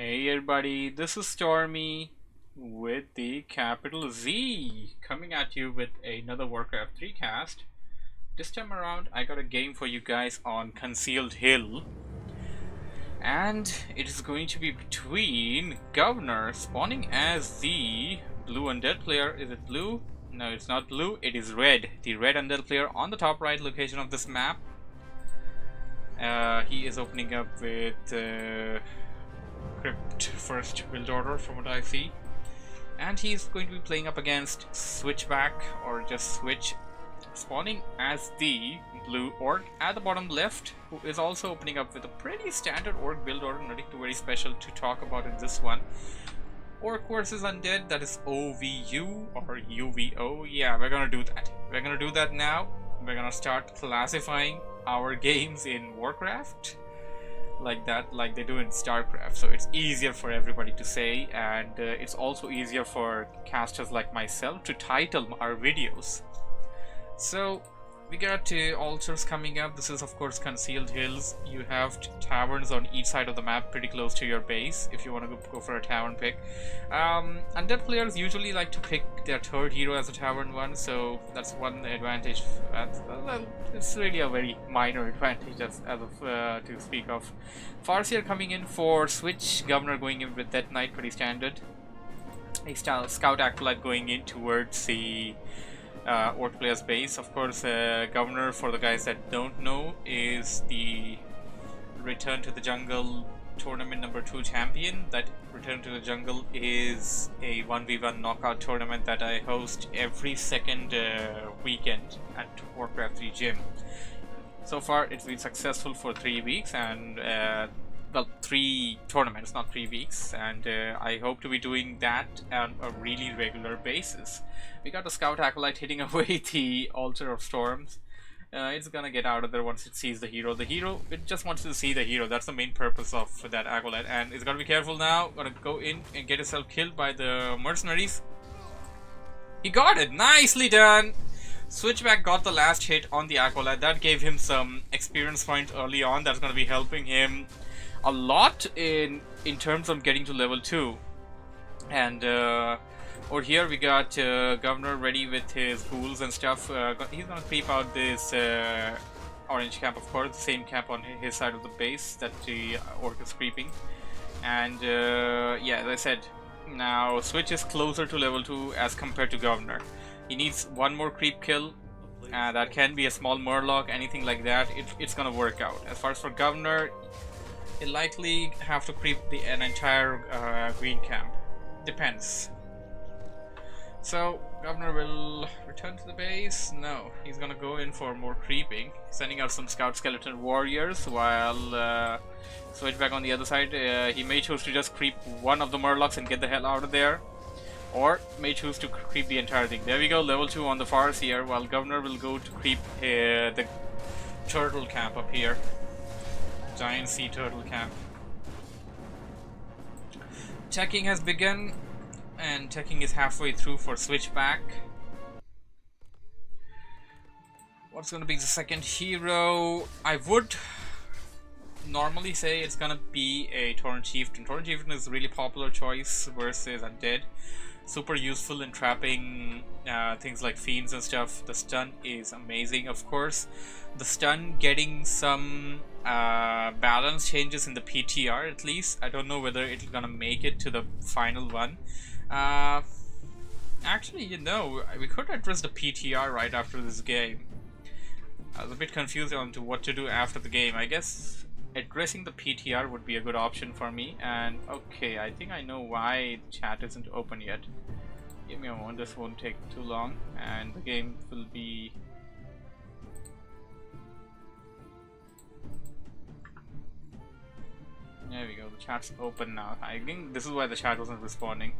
Hey everybody, this is Stormy with the capital Z coming at you with another WarCraft 3 cast. This time around I got a game for you guys on Concealed Hill, and it is going to be between Guvnor spawning as the blue undead player. Is it blue? No, it's not blue, it is red. The red undead player on the top right location of this map. He is opening up with Crypt first build order from what I see, and he's going to be playing up against Switchback or just Switch, spawning as the blue orc at the bottom left, who is also opening up with a pretty standard orc build order, nothing too very special to talk about in this one. Orc versus undead, that is OVU or UVO. Yeah, we're gonna do that. We're gonna do that now. We're gonna start classifying our games in WarCraft like that, like they do in StarCraft, so it's easier for everybody to say, and it's also easier for casters like myself to title our videos. So we got altars coming up. This is of course Concealed Hills. You have taverns on each side of the map pretty close to your base if you want to go for a tavern pick. Undead players usually like to pick their third hero as a tavern one, so that's one advantage. Well, it's really a very minor advantage as of to speak of. Farseer coming in for Switch, Guvnor going in with Death Knight, pretty standard. A Scout Acolyte going in towards the orc player's base. Of course, Guvnor, for the guys that don't know, is the Return to the Jungle tournament number 2 champion. That Return to the Jungle is a 1v1 knockout tournament that I host every second weekend at WarCraft 3 gym. So far it's been successful for 3 weeks, and well, 3 tournaments, not 3 weeks, and I hope to be doing that on a really regular basis. We got the Scout Acolyte hitting away the Altar of Storms. It's gonna get out of there once it sees the hero. The hero, it just wants to see the hero. That's the main purpose of that Acolyte, and it's gonna be careful now. Gonna go in and get himself killed by the mercenaries. He got it! Nicely done! Switchback got the last hit on the Acolyte. That gave him some experience points early on. That's gonna be helping him a lot in terms of getting to level 2. And over here we got Guvnor ready with his ghouls and stuff. He's gonna creep out this orange camp, of course, the same camp on his side of the base that the orc is creeping. And yeah, as I said, now Switch is closer to level 2 as compared to Guvnor. He needs one more creep kill. That can be a small murloc, anything like that. It's gonna work out. As far as for Guvnor, he'll likely have to creep an entire green camp. Depends. So Guvnor will return to the base. No, he's gonna go in for more creeping, sending out some scout skeleton warriors, while Switchback on the other side, he may choose to just creep one of the murlocs and get the hell out of there, or may choose to creep the entire thing. There we go, level 2 on the Farseer, while Guvnor will go to creep the turtle camp up here. Giant sea turtle camp. Checking has begun, and checking is halfway through for Switchback. What's gonna be the second hero? I would normally say it's gonna be a Tauren Chieftain. Tauren Chieftain is a really popular choice versus Undead. Super useful in trapping things like fiends and stuff. The stun is amazing, of course. The stun getting some balance changes in the PTR at least. I don't know whether it's gonna make it to the final one. Actually, you know, we could address the PTR right after this game. I was a bit confused on to what to do after the game. I guess addressing the PTR would be a good option for me. And okay, I think I know why chat isn't open yet. Give me a moment, this won't take too long, and the game will be... There we go, the chat's open now. I think this is why the chat wasn't responding.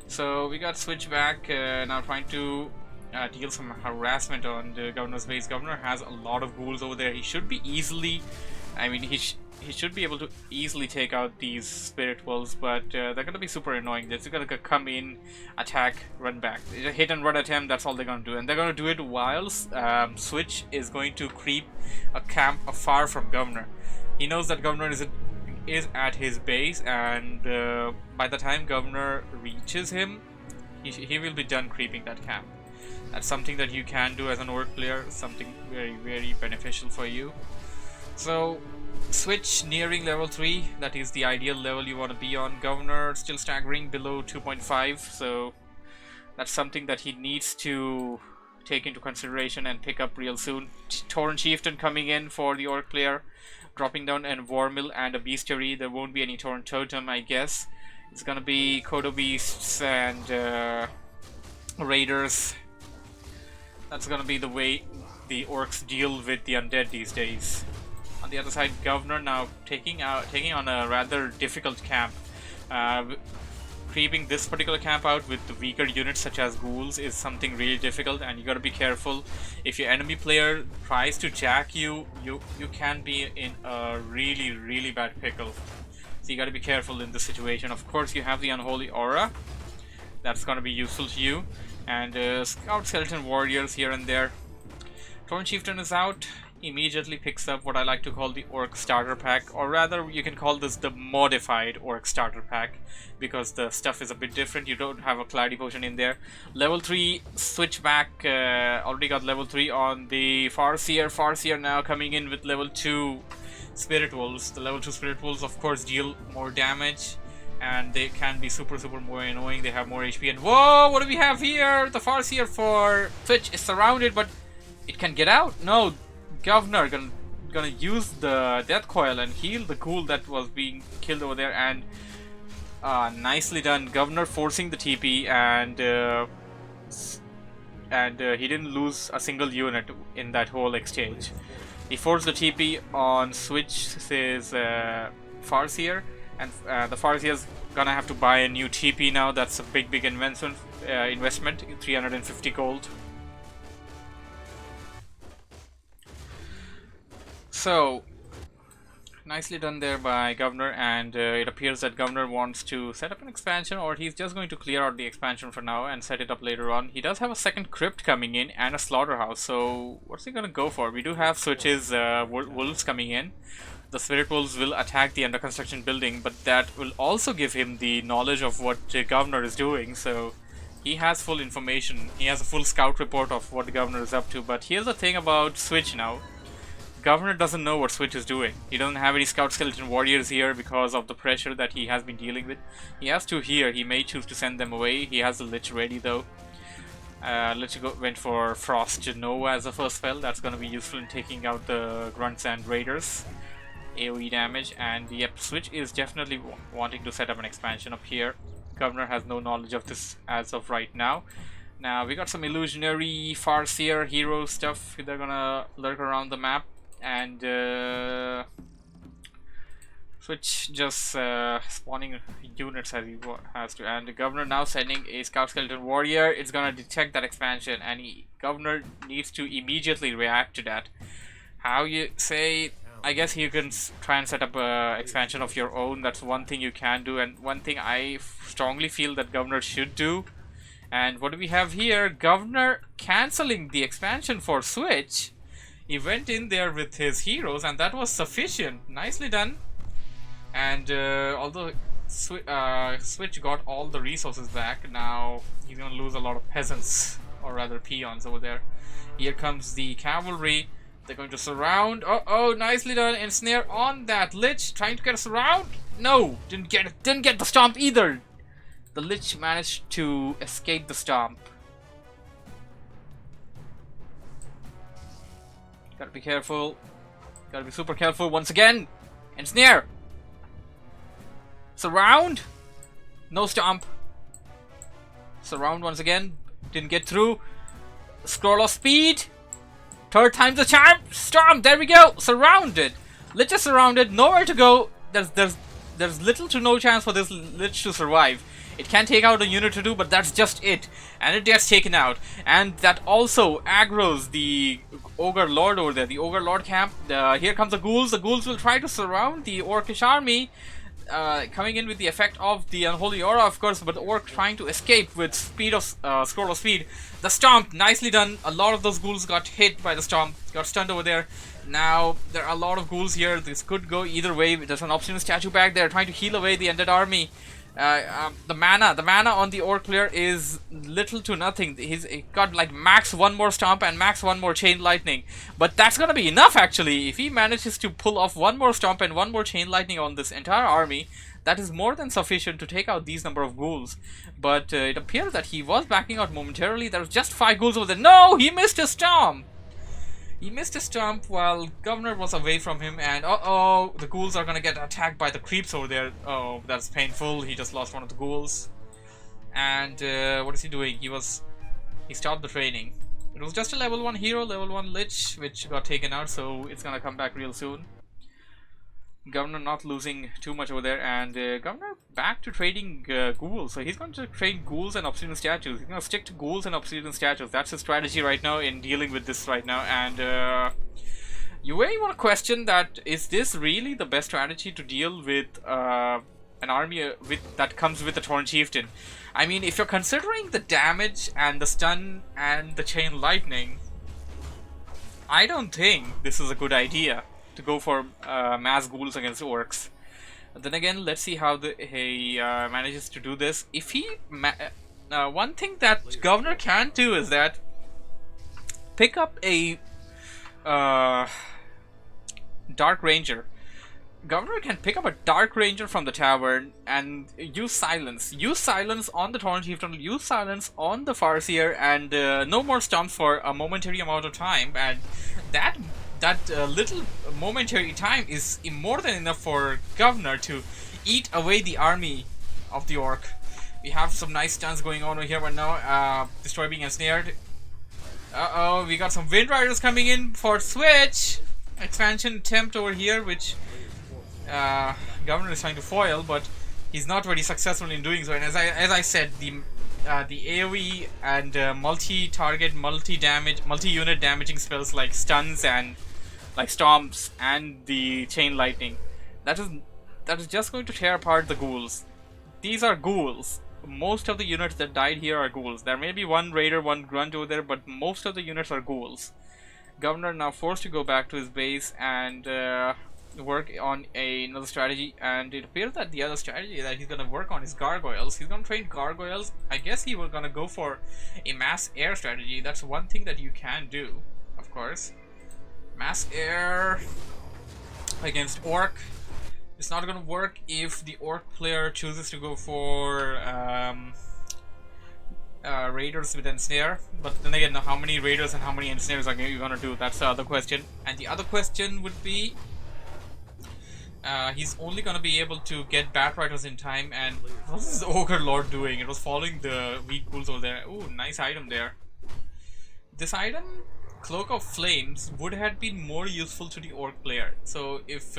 So we got Switchback now trying to deal some harassment on the Guvnor's base. Guvnor has a lot of ghouls over there. He should be easily, I mean, he should be able to easily take out these spirit wolves, but they're gonna be super annoying. They're just gonna come in, attack, run back. A hit and run attempt, that's all they're gonna do. And they're gonna do it whilst Switch is going to creep a camp far from Guvnor. He knows that Guvnor is is at his base, and by the time Guvnor reaches him, he will be done creeping that camp. That's something that you can do as an orc player, something very, very beneficial for you. So, Sw1tch nearing level 3, that is the ideal level you want to be on. Guvnor still staggering below 2.5, so that's something that he needs to take into consideration and pick up real soon. Tauren Chieftain coming in for the orc player, dropping down a War Mill and a Bestiary. There won't be any Tauren Totem, I guess. It's gonna be Kodo Beasts and Raiders. That's gonna be the way the orcs deal with the undead these days. On the other side, Guvnor now taking on a rather difficult camp. Creeping this particular camp out with the weaker units such as ghouls is something really difficult, and you gotta be careful. If your enemy player tries to jack you, you can be in a really, really bad pickle. So you gotta be careful in this situation. Of course, you have the Unholy Aura. That's gonna be useful to you. And Scout Skeleton Warriors here and there. Tauren Chieftain is out. Immediately picks up what I like to call the Orc Starter Pack, or rather you can call this the modified Orc Starter Pack, because the stuff is a bit different. You don't have a Clarity Potion in there. Level 3 switch back, already got level 3 on the Farseer. Farseer now coming in with level 2 Spirit Wolves. The level 2 Spirit Wolves of course deal more damage, and they can be super more annoying. They have more HP. And whoa, what do we have here? The Farseer for Sw1tch is surrounded, but it can get out. No, Guvnor gonna use the Death Coil and heal the ghoul that was being killed over there, and nicely done. Guvnor forcing the TP, and he didn't lose a single unit in that whole exchange. He forced the TP on Sw1tch's Farseer, and the Farseer's gonna have to buy a new TP now. That's a big investment, 350 gold. So, nicely done there by Guvnor, and it appears that Guvnor wants to set up an expansion, or he's just going to clear out the expansion for now and set it up later on. He does have a second crypt coming in and a slaughterhouse, so what's he gonna go for? We do have Sw1tch's wolves coming in. The Spirit Wolves will attack the under construction building, but that will also give him the knowledge of what Guvnor is doing, so he has full information. He has a full scout report of what the Guvnor is up to. But here's the thing about Sw1tch now. Guvnor doesn't know what Sw1tch is doing. He doesn't have any Scout Skeleton Warriors here because of the pressure that he has been dealing with. He has two here. He may choose to send them away. He has the Lich ready though. Lich went for Frost Nova as a first spell. That's going to be useful in taking out the Grunts and Raiders. AoE damage. And yep, Sw1tch is definitely wanting to set up an expansion up here. Guvnor has no knowledge of this as of right now. Now we got some illusionary Farseer hero stuff. They're gonna lurk around the map. And Sw1tch just spawning units as he has to. And the Guvnor now sending a Scout Skeleton Warrior. It's gonna detect that expansion, and Guvnor needs to immediately react to that. How you say? I guess you can try and set up an expansion of your own. That's one thing you can do, and one thing I strongly feel that Guvnor should do. And what do we have here? Guvnor cancelling the expansion for Sw1tch. He went in there with his heroes, and that was sufficient. Nicely done. And although Sw1tch got all the resources back, now he's gonna lose a lot of peasants, or rather peons over there. Here comes the cavalry. They're going to surround. Oh, nicely done. Ensnare on that Lich, trying to get us around. No, didn't get it. Didn't get the stomp either. The Lich managed to escape the stomp. Gotta be careful. Gotta be super careful once again. Ensnare. Surround. No stomp. Surround once again. Didn't get through. Scroll of speed. Third time's the charm. Storm. There we go. Surrounded. Lich is surrounded. Nowhere to go. There's little to no chance for this Lich to survive. It can take out a unit or two, but that's just it. And it gets taken out. And that also aggroes the Ogre Lord over there. The Ogre Lord camp. Here comes the ghouls. The ghouls will try to surround the Orcish army. Coming in with the effect of the Unholy Aura, of course, but the Orc trying to escape with speed of Scroll of Speed. The Stomp, nicely done. A lot of those ghouls got hit by the Stomp. Got stunned over there. Now, there are a lot of ghouls here. This could go either way. There's an obsidian statue back there trying to heal away the undead army. The mana on the orc player is little to nothing. He's got like max one more stomp and max one more chain lightning. But that's gonna be enough actually. If he manages to pull off one more stomp and one more chain lightning on this entire army, that is more than sufficient to take out these number of ghouls. But it appears that he was backing out momentarily. There was just 5 ghouls over there. No! He missed his stomp! He missed his stomp while Guvnor was away from him, and uh-oh, the ghouls are gonna get attacked by the creeps over there. Oh, that's painful. He just lost one of the ghouls. And what is he doing? He stopped the training. It was just a level 1 hero, level 1 lich, which got taken out, so it's gonna come back real soon. Guvnor not losing too much over there, and Guvnor back to trading ghouls. So he's going to trade ghouls and obsidian statues. He's going to stick to ghouls and obsidian statues. That's his strategy right now in dealing with this right now. And you may want to question that, is this really the best strategy to deal with an army that comes with a Tauren Chieftain? I mean, if you're considering the damage and the stun and the chain lightning, I don't think this is a good idea to go for mass ghouls against orcs. Then again, let's see how he manages to do this. If he one thing that Guvnor can do is that pick up a Dark Ranger. Guvnor can pick up a Dark Ranger from the tavern and use silence. Use silence on the Tauren Chieftain, use silence on the Farseer, and no more stomps for a momentary amount of time. And that little momentary time is more than enough for Guvnor to eat away the army of the orc. We have some nice stuns going on over here right now. Destroy being ensnared. Uh-oh, we got some Wind Riders coming in for Sw1tch. Expansion attempt over here, which Guvnor is trying to foil, but he's not very successful in doing so. And as I said, the AoE and multi-target, multi-unit damaging spells like stuns and like stomps and the chain lightning, that is just going to tear apart the ghouls. These are ghouls. Most of the units that died here are ghouls. There may be one raider, one grunt over there, but most of the units are ghouls. Guvnor now forced to go back to his base and work on another strategy, and it appears that the other strategy that he's going to work on is gargoyles. He's going to train gargoyles. I guess he was going to go for a mass air strategy. That's one thing that you can do, of course. Mass air against orc. It's not going to work if the orc player chooses to go for raiders with ensnare. But then again, how many raiders and how many ensnares are you going to do? That's the other question. And the other question would be, he's only going to be able to get Bat Riders in time. And what is this Ogre Lord doing? It was following the weak ghouls over there. Ooh, nice item there. This item, Cloak of Flames, would have been more useful to the orc player. So if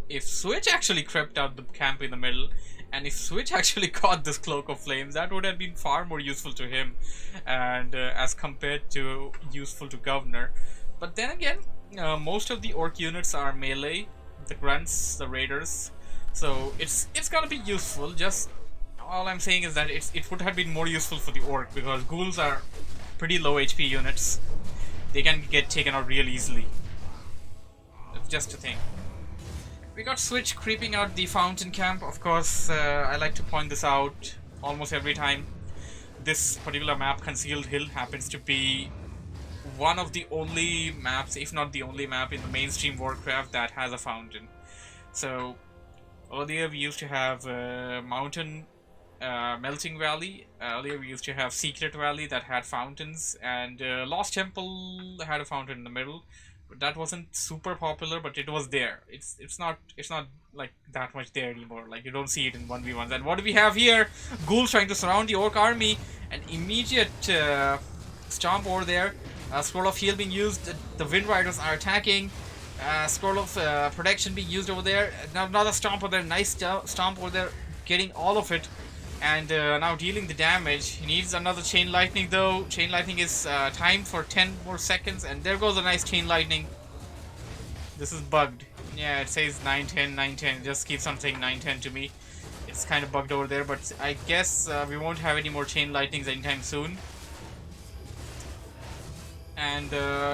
Sw1tch actually crept out the camp in the middle, and if Sw1tch actually caught this Cloak of Flames, that would have been far more useful to him, and as compared to useful to Guvnor. But then again, most of the orc units are melee, the grunts, the raiders, so it's gonna be useful. Just all I'm saying is that it would have been more useful for the orc, because ghouls are pretty low HP units. They can get taken out real easily. That's just a thing. We got Sw1tch creeping out the fountain camp. Of course, I like to point this out almost every time. This particular map, Concealed Hill, happens to be one of the only maps, if not the only map, in the mainstream WarCraft that has a fountain. So earlier we used to have Mountain Melting Valley. Earlier we used to have Secret Valley that had fountains, and Lost Temple had a fountain in the middle. But that wasn't super popular, but it was there. It's not like that much there anymore. Like, you don't see it in 1v1s. And what do we have here? Ghouls trying to surround the orc army. An immediate stomp over there. Scroll of Heal being used. The Wind Riders are attacking. Scroll of Protection being used over there. Now another stomp over there. Nice stomp over there. Getting all of it. And now dealing the damage. He needs another Chain Lightning though. Chain Lightning is timed for 10 more seconds. And there goes a nice Chain Lightning. This is bugged. Yeah, it says 910, 910. It just keeps on saying 910 to me. It's kind of bugged over there. But I guess we won't have any more Chain Lightnings anytime soon. and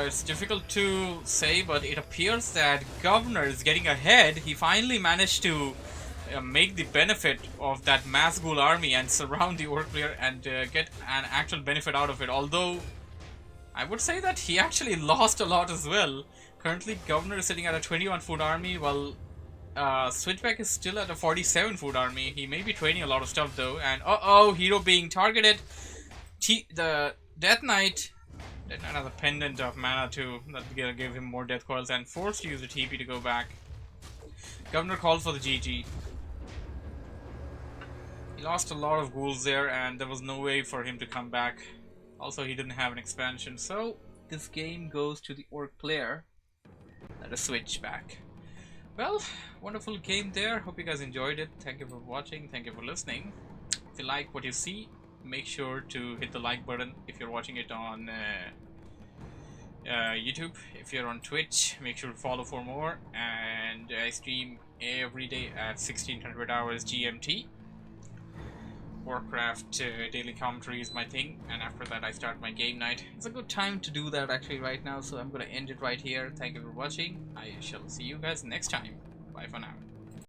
it's difficult to say, but it appears that Guvnor is getting ahead. He finally managed to make the benefit of that mass ghoul army and surround the orc player and get an actual benefit out of it. Although I would say that he actually lost a lot as well. Currently Guvnor is sitting at a 21 food army, while Sw1tch is still at a 47 food army. He may be training a lot of stuff though, and uh-oh, hero being targeted. The Death Knight has a pendant of mana too, that gave him more death coils and forced to use the TP to go back. Guvnor called for the GG. He lost a lot of ghouls there and there was no way for him to come back. Also, he didn't have an expansion, so this game goes to the orc player. Let us switch back. Well, wonderful game there. Hope you guys enjoyed it. Thank you for watching. Thank you for listening. If you like what you see, make sure to hit the like button if you're watching it on YouTube. If you're on Twitch, make sure to follow for more. And I stream every day at 1600 hours GMT. WarCraft daily commentary is my thing, and after that I start my game night. It's a good time to do that actually right now, so I'm gonna end it right here. Thank you for watching. I shall see you guys next time. Bye for now.